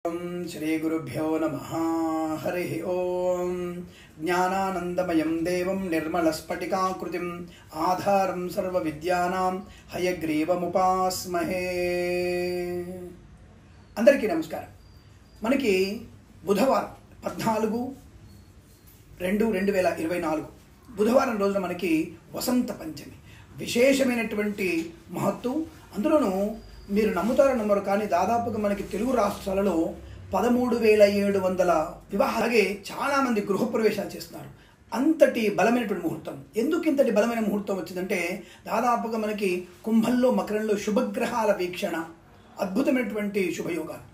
श्री गुरुभ्यो नमः। हरि ओम। ज्ञानानंदमयं देवं निर्मलस्फटिकाकृतिम् आधारं सर्वविद्यानां हयग्रीवमुपास्महे। अंदरिकी नमस्कारं। मनकी बुधवाరం 14/2/2024 బుధవారం రోజున మనకి వసంత పంచమి విశేషమైనటువంటి మహత్తు. అందులోనూ మీరు నమ్ముతారో నమ్మరు కానీ దాదాపుగా మనకి తెలుగు రాష్ట్రాలలో 13,700 వివాహాలు, అలాగే చాలామంది గృహప్రవేశాలు చేస్తున్నారు. అంతటి బలమైనటువంటి ముహూర్తం. ఎందుకు ఇంతటి బలమైన ముహూర్తం వచ్చిందంటే దాదాపుగా మనకి కుంభంలో మకరంలో శుభగ్రహాల వీక్షణ, అద్భుతమైనటువంటి శుభయోగాలు,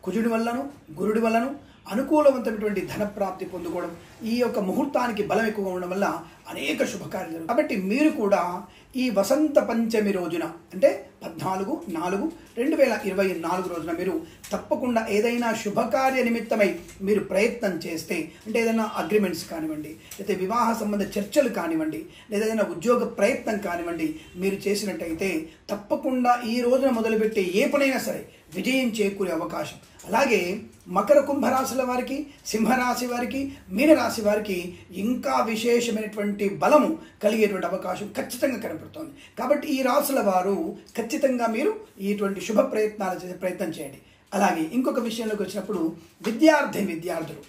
కుజుడి వల్లను గురుడి వల్లను అనుకూలవంతమైనటువంటి ధన ప్రాప్తి పొందుకోవడం, ఈ యొక్క ముహూర్తానికి బలం ఎక్కువగా ఉండడం వల్ల అనేక శుభకార్యాలు. కాబట్టి మీరు కూడా ఈ వసంత పంచమి రోజున అంటే 14/4/2024 రోజున మీరు తప్పకుండా ఏదైనా శుభకార్య నిమిత్తమై మీరు ప్రయత్నం చేస్తే, అంటే ఏదైనా అగ్రిమెంట్స్ కానివ్వండి, లేదా వివాహ సంబంధ చర్చలు కానివ్వండి, లేదా ఏదైనా ఉద్యోగ ప్రయత్నం కానివ్వండి, మీరు చేసినట్టయితే తప్పకుండా ఈ రోజున మొదలుపెట్టే ఏ పనైనా సరే విజయం చేకూరే అవకాశం. అలాగే మకర కుంభరాశుల వారికి, సింహరాశి వారికి, మీనరాశి వారికి ఇంకా విశేషమైనటువంటి బలము కలిగేటువంటి అవకాశం ఖచ్చితంగా కనపడుతోంది. కాబట్టి ఈ రాశుల వారు ఖచ్చితంగా మీరు ఇటువంటి శుభ ప్రయత్నాలు చేసే ప్రయత్నం చేయండి. అలాగే ఇంకొక విషయంలోకి వచ్చినప్పుడు విద్యార్థులు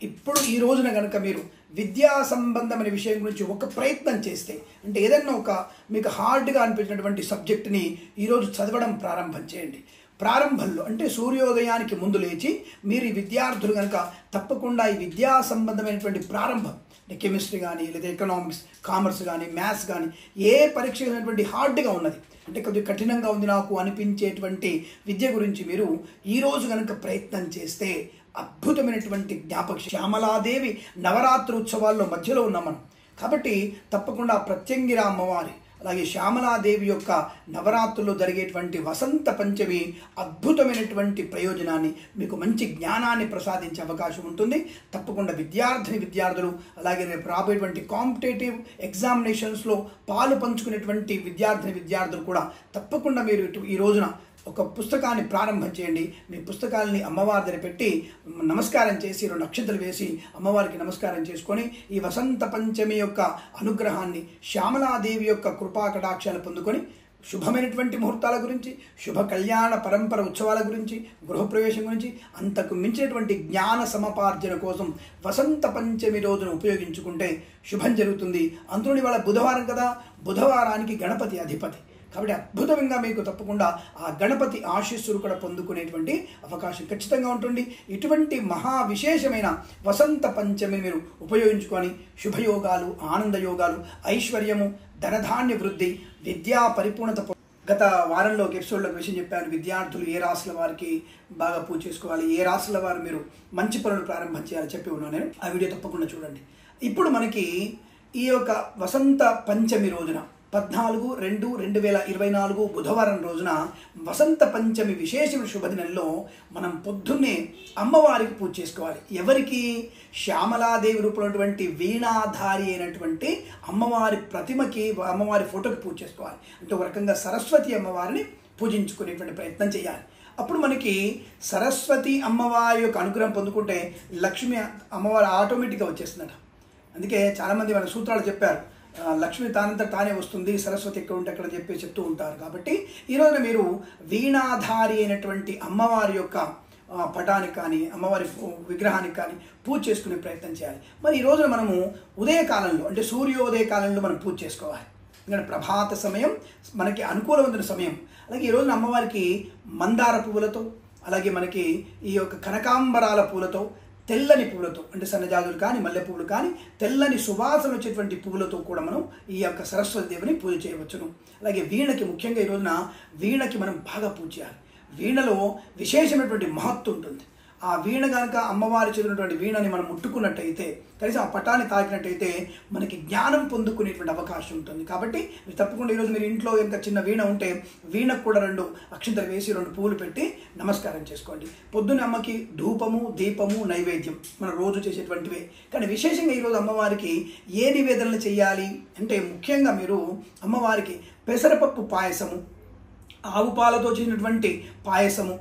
ఇప్పుడు ఈ రోజున కనుక మీరు విద్యా సంబంధమైన విషయం గురించి ఒక ప్రయత్నం చేస్తే, అంటే ఏదైనా ఒక మీకు హార్డ్గా అనిపించినటువంటి సబ్జెక్ట్ని ఈరోజు చదవడం ప్రారంభం చేయండి. ప్రారంభంలో అంటే సూర్యోదయానికి ముందు లేచి మీరు ఈ విద్యార్థులు కనుక తప్పకుండా ఈ విద్యా సంబంధమైనటువంటి ప్రారంభం, అంటే కెమిస్ట్రీ కానీ, లేదా ఎకనామిక్స్, కామర్స్ కానీ, మ్యాథ్స్ కానీ, ఏ పరీక్ష అయినటువంటి హార్డ్గా ఉన్నది, అంటే కొద్దిగా కఠినంగా ఉంది నాకు అనిపించేటువంటి విద్య గురించి మీరు ఈరోజు కనుక ప్రయత్నం చేస్తే అద్భుతమైనటువంటి జ్ఞాపక. శ్యామలాదేవి నవరాత్రి ఉత్సవాల్లో మధ్యలో ఉన్నాం మనం. కాబట్టి తప్పకుండా ప్రత్యంగిర అమ్మవారి, అలాగే శ్యామలాదేవి యొక్క నవరాత్రుల్లో జరిగేటువంటి వసంత పంచమి అద్భుతమైనటువంటి ప్రయోజనాన్ని, మీకు మంచి జ్ఞానాన్ని ప్రసాదించే అవకాశం ఉంటుంది. తప్పకుండా విద్యార్థులు, అలాగే రేపు రాబోయేటువంటి కాంపిటేటివ్ ఎగ్జామినేషన్స్లో పాలు పంచుకునేటువంటి విద్యార్థులు కూడా తప్పకుండా మీరు ఈ రోజున ఒక పుస్తకాన్ని ప్రారంభం చేయండి. మీ పుస్తకాలని అమ్మవారి దగ్గర పెట్టి నమస్కారం చేసి 2 అక్షంతలు వేసి అమ్మవారికి నమస్కారం చేసుకొని ఈ వసంత పంచమి యొక్క అనుగ్రహాన్ని, శ్యామలాదేవి యొక్క కృపా కటాక్షాలు పొందుకొని శుభమైనటువంటి ముహూర్తాల గురించి, శుభ కళ్యాణ పరంపర ఉత్సవాల గురించి, గృహప్రవేశం గురించి, అంతకు మించినటువంటి జ్ఞాన సమపార్జన కోసం వసంత పంచమి రోజును ఉపయోగించుకుంటే శుభం జరుగుతుంది. అందులోని వాళ్ళ బుధవారం కదా, బుధవారానికి గణపతి అధిపతి. కాబట్టి అద్భుతంగా మీకు తప్పకుండా ఆ గణపతి ఆశీస్సులు కూడా పొందుకునేటువంటి అవకాశం ఖచ్చితంగా ఉంటుంది. ఇటువంటి మహా విశేషమైన వసంత పంచమిని మీరు ఉపయోగించుకొని శుభయోగాలు, ఆనందయోగాలు, ఐశ్వర్యము, ధనధాన్య వృద్ధి, విద్యా పరిపూర్ణత. గత వారంలో ఎపిసోడ్లో విషయం చెప్పాను. విద్యార్థులు ఏ రాశుల వారికి బాగా పూజ చేసుకోవాలి, ఏ రాశుల వారు మీరు మంచి పనులు ప్రారంభం చేయాలని చెప్పి ఉన్నాను నేను. ఆ వీడియో తప్పకుండా చూడండి. ఇప్పుడు మనకి ఈ యొక్క వసంత పంచమి రోజున 14/2/2024 బుధవారం రోజున వసంత పంచమి విశేషమైన శుభదినంలో మనం పొద్దున్నే అమ్మవారికి పూజ చేసుకోవాలి. ఎవరికి? శ్యామలాదేవి రూపమైనటువంటి వీణాధారి అయినటువంటి అమ్మవారి ప్రతిమకి, అమ్మవారి ఫోటోకి పూజ చేసుకోవాలి. అంటే ఒక రకంగా సరస్వతి అమ్మవారిని పూజించుకునేటువంటి ప్రయత్నం చేయాలి. అప్పుడు మనకి సరస్వతి అమ్మవారి యొక్క అనుగ్రహం పొందుకుంటే లక్ష్మి అమ్మవారు ఆటోమేటిక్గా వచ్చేస్తుందట. అందుకే చాలామంది మన సూత్రాలు చెప్పారు, లక్ష్మి తానే వస్తుంది, సరస్వతి ఎక్కడ ఉంటే అక్కడ చెప్తూ ఉంటారు. కాబట్టి ఈరోజున మీరు వీణాధారి అయినటువంటి అమ్మవారి యొక్క పటానికి కానీ, అమ్మవారి విగ్రహానికి కానీ పూజ చేసుకునే ప్రయత్నం చేయాలి. మరి ఈ రోజున మనము ఉదయకాలంలో, అంటే సూర్యోదయ కాలంలో మనం పూజ చేసుకోవాలి. ఎందుకంటే ప్రభాత సమయం మనకి అనుకూలమైన సమయం. అలాగే ఈ రోజున అమ్మవారికి మందార పువ్వులతో, అలాగే మనకి ఈ యొక్క కనకాంబరాల పూలతో, తెల్లని పువ్వులతో, అంటే సన్నజాజులు కానీ, మల్లె పువ్వులు కానీ, తెల్లని సువాసన వచ్చేటువంటి పువ్వులతో కూడా మనం ఈ యొక్క సరస్వతి దేవిని పూజ చేయవచ్చును. అలాగే వీణకి, ముఖ్యంగా ఈ రోజున వీణకి మనం బాగా పూజ చేయాలి. వీణలో విశేషమైనటువంటి మహత్వం ఉంటుంది. ఆ వీణ కనుక అమ్మవారి చదివినటువంటి వీణని మనం ముట్టుకున్నట్టయితే, కనీసం ఆ పటాన్ని తాకినట్టయితే మనకి జ్ఞానం పొందుకునేటువంటి అవకాశం ఉంటుంది. కాబట్టి తప్పకుండా ఈరోజు మీరు ఇంట్లో ఇంకా చిన్న వీణ ఉంటే వీణకు కూడా 2 అక్షంతలు వేసి 2 పువ్వులు పెట్టి నమస్కారం చేసుకోండి. పొద్దున్న అమ్మకి ధూపము, దీపము, నైవేద్యం మనం రోజు చేసేటువంటివే. కానీ విశేషంగా ఈరోజు అమ్మవారికి ఏ నివేదనలు చేయాలి అంటే, ముఖ్యంగా మీరు అమ్మవారికి పెసరపప్పు పాయసము, ఆవు పాలతో చేసినటువంటి పాయసము,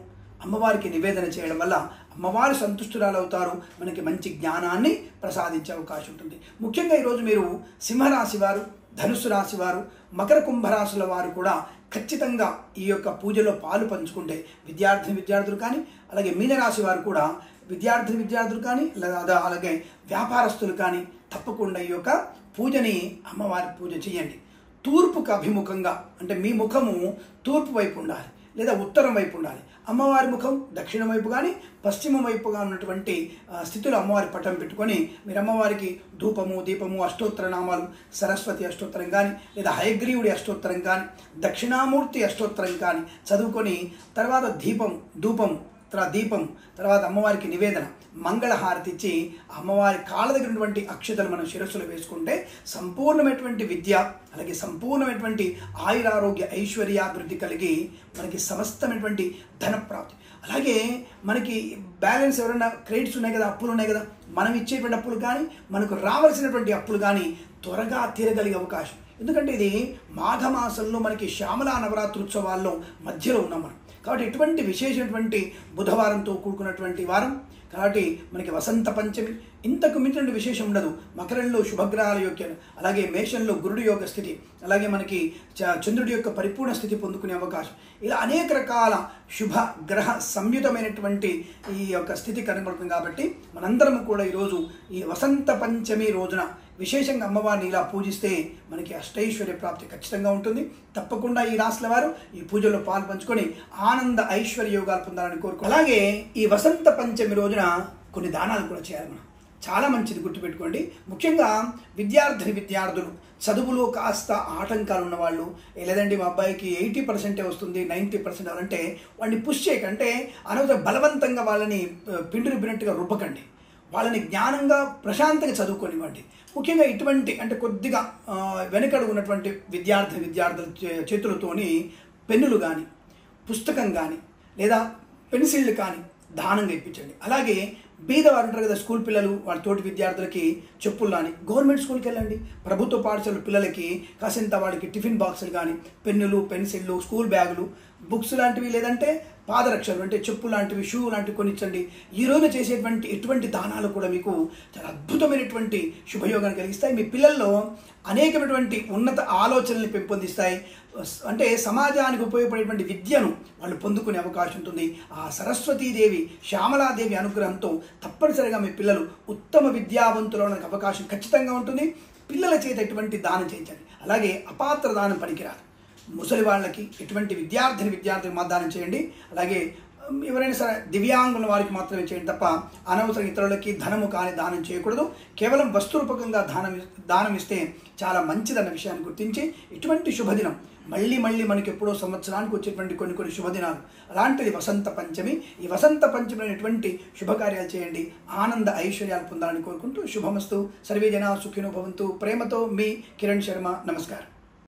అమ్మవారికి నివేదన చేయడం వల్ల అమ్మవారు సంతుష్టురాలవుతారు, మనకి మంచి జ్ఞానాన్ని ప్రసాదించే అవకాశం ఉంటుంది. ముఖ్యంగా ఈరోజు మీరు సింహరాశి వారు, ధనుస్సు రాశి వారు, మకర కుంభరాశుల వారు కూడా ఖచ్చితంగా ఈ యొక్క పూజలో పాలు పంచుకుంటే విద్యార్థులు కానీ, అలాగే మీనరాశి వారు కూడా విద్యార్థులు కానీ, అలాగే వ్యాపారస్తులు కానీ తప్పకుండా ఈ యొక్క పూజని అమ్మవారి పూజ చేయండి. తూర్పుకు అభిముఖంగా, అంటే మీ ముఖము తూర్పు వైపు ఉండాలి లేదా ఉత్తరం వైపు ఉండాలి. అమ్మవారి ముఖం దక్షిణం వైపు కానీ పశ్చిమం వైపుగా ఉన్నటువంటి స్థితిలో అమ్మవారి పటం పెట్టుకొని మీరు అమ్మవారికి ధూపము, దీపము, అష్టోత్తర నామాలు, సరస్వతి అష్టోత్తరం కానీ లేదా హయగ్రీవుడి అష్టోత్తరం కానీ, దక్షిణామూర్తి అష్టోత్తరం కానీ చదువుకొని తర్వాత దీపం తర్వాత అమ్మవారికి నివేదన, మంగళహారతి ఇచ్చి అమ్మవారి కాళ్ళ దగ్గర ఉన్నటువంటి అక్షతలు మనం శిరస్సులో వేసుకుంటే సంపూర్ణమైనటువంటి విద్య, అలాగే సంపూర్ణమైనటువంటి ఆయురారోగ్య ఐశ్వర్యాభివృద్ధి కలిగి మనకి సమస్తమైనటువంటి ధన ప్రాప్తి. అలాగే మనకి బ్యాలెన్స్ ఎవరైనా క్రెడిట్స్ ఉన్నాయి కదా, అప్పులు ఉన్నాయి కదా, మనం ఇచ్చేటువంటి అప్పులు కానీ మనకు రావాల్సినటువంటి అప్పులు కానీ త్వరగా తీరగలిగే అవకాశం. ఎందుకంటే ఇది మాఘమాసంలో మనకి శ్యామలా నవరాత్రుత్సవాల్లో మధ్యలో ఉన్నాం మనం. కాబట్టి ఇటువంటి విశేషమైనటువంటి బుధవారంతో కూడుకున్నటువంటి వారం కాబట్టి మనకి వసంత పంచమి, ఇంతకు మించిన విశేషం ఉండదు. మకరంలో శుభగ్రహాల యొక్క, అలాగే మేషంలో గురుడి యొక్క స్థితి, అలాగే మనకి చంద్రుడి యొక్క పరిపూర్ణ స్థితి పొందుకునే అవకాశం, ఇలా అనేక రకాల శుభ గ్రహ సంయుతమైనటువంటి ఈ యొక్క స్థితి కనబడుతుంది. కాబట్టి మనందరం కూడా ఈరోజు ఈ వసంత పంచమి రోజున విశేషంగా అమ్మవారిని ఇలా పూజిస్తే మనకి అష్టైశ్వర్య ప్రాప్తి ఖచ్చితంగా ఉంటుంది. తప్పకుండా ఈ రాశుల వారు ఈ పూజలో పాలు పంచుకొని ఆనంద ఐశ్వర్య యోగాలు పొందాలని కోరుకో. అలాగే ఈ వసంత పంచమి రోజున కొన్ని దానాలు కూడా చేయాలి మనం. చాలా మంచిది, గుర్తుపెట్టుకోండి. ముఖ్యంగా విద్యార్థులు చదువులో కాస్త ఆటంకాలు ఉన్నవాళ్ళు, లేదండి మా అబ్బాయికి 80% వస్తుంది 90% అవ్వాలంటే వాడిని పుష్ చేయకంటే అనవసర బలవంతంగా వాళ్ళని పిండి రుబ్బినట్టుగా రుబ్బకండి. వాళ్ళని జ్ఞానంగా ప్రశాంతంగా చదువుకోనివ్వండి. ముఖ్యంగా ఇటువంటి అంటే కొద్దిగా వెనుకడు ఉన్నటువంటి విద్యార్థుల చేతులతోని పెన్నులు కానీ, పుస్తకం కానీ లేదా పెన్సిళ్ళు కానీ దానంగా ఇప్పించండి. అలాగే బీదవారు ఉంటారు కదా, స్కూల్ పిల్లలు, వాళ్ళ తోటి విద్యార్థులకి చెప్పులు కానీ, గవర్నమెంట్ స్కూల్కి వెళ్ళండి, ప్రభుత్వ పాఠశాల పిల్లలకి కాసింత వాడికి టిఫిన్ బాక్సులు కానీ, పెన్నులు, పెన్సిళ్ళు, స్కూల్ బ్యాగులు, బుక్స్ లాంటివి, లేదంటే పాదరక్షలు అంటే చెప్పు లాంటివి, షూ లాంటివి కొనిచ్చండి. ఈరోజు చేసేటువంటి ఎటువంటి దానాలు కూడా మీకు చాలా అద్భుతమైనటువంటి శుభయోగాన్ని కలిగిస్తాయి. మీ పిల్లల్లో అనేకమైనటువంటి ఉన్నత ఆలోచనల్ని పెంపొందిస్తాయి. అంటే సమాజానికి ఉపయోగపడేటువంటి విద్యను వాళ్ళు పొందుకునే అవకాశం ఉంటుంది. ఆ సరస్వతీదేవి, శ్యామలాదేవి అనుగ్రహంతో తప్పనిసరిగా మీ పిల్లలు ఉత్తమ విద్యావంతులు అవడానికి అవకాశం ఖచ్చితంగా ఉంటుంది. పిల్లల చేత ఎటువంటి దానం చేయించండి. అలాగే అపాత్ర దానం పనికిరాదు. ముసలి వాళ్ళకి, ఎటువంటి విద్యార్థులకు మా దానం చేయండి. అలాగే ఎవరైనా సరే దివ్యాంగుల వారికి మాత్రమే చేయండి తప్ప అనవసరం ఇతరులకి ధనము కానీ దానం చేయకూడదు. కేవలం వస్తురూపకంగా దానం ఇస్తే చాలా మంచిదన్న విషయాన్ని గుర్తించి ఇటువంటి శుభదినం మళ్ళీ మనకి ఎప్పుడో సంవత్సరానికి వచ్చేటువంటి కొన్ని శుభదినాలు, అలాంటిది వసంత పంచమి. ఈ వసంత పంచమిలో ఎటువంటి శుభకార్యాలు చేయండి, ఆనంద ఐశ్వర్యాలు పొందాలని కోరుకుంటూ శుభమస్తు. సర్వే జనా సుఖినో భవంతు. ప్రేమతో మీ కిరణ్ శర్మ. నమస్కారం.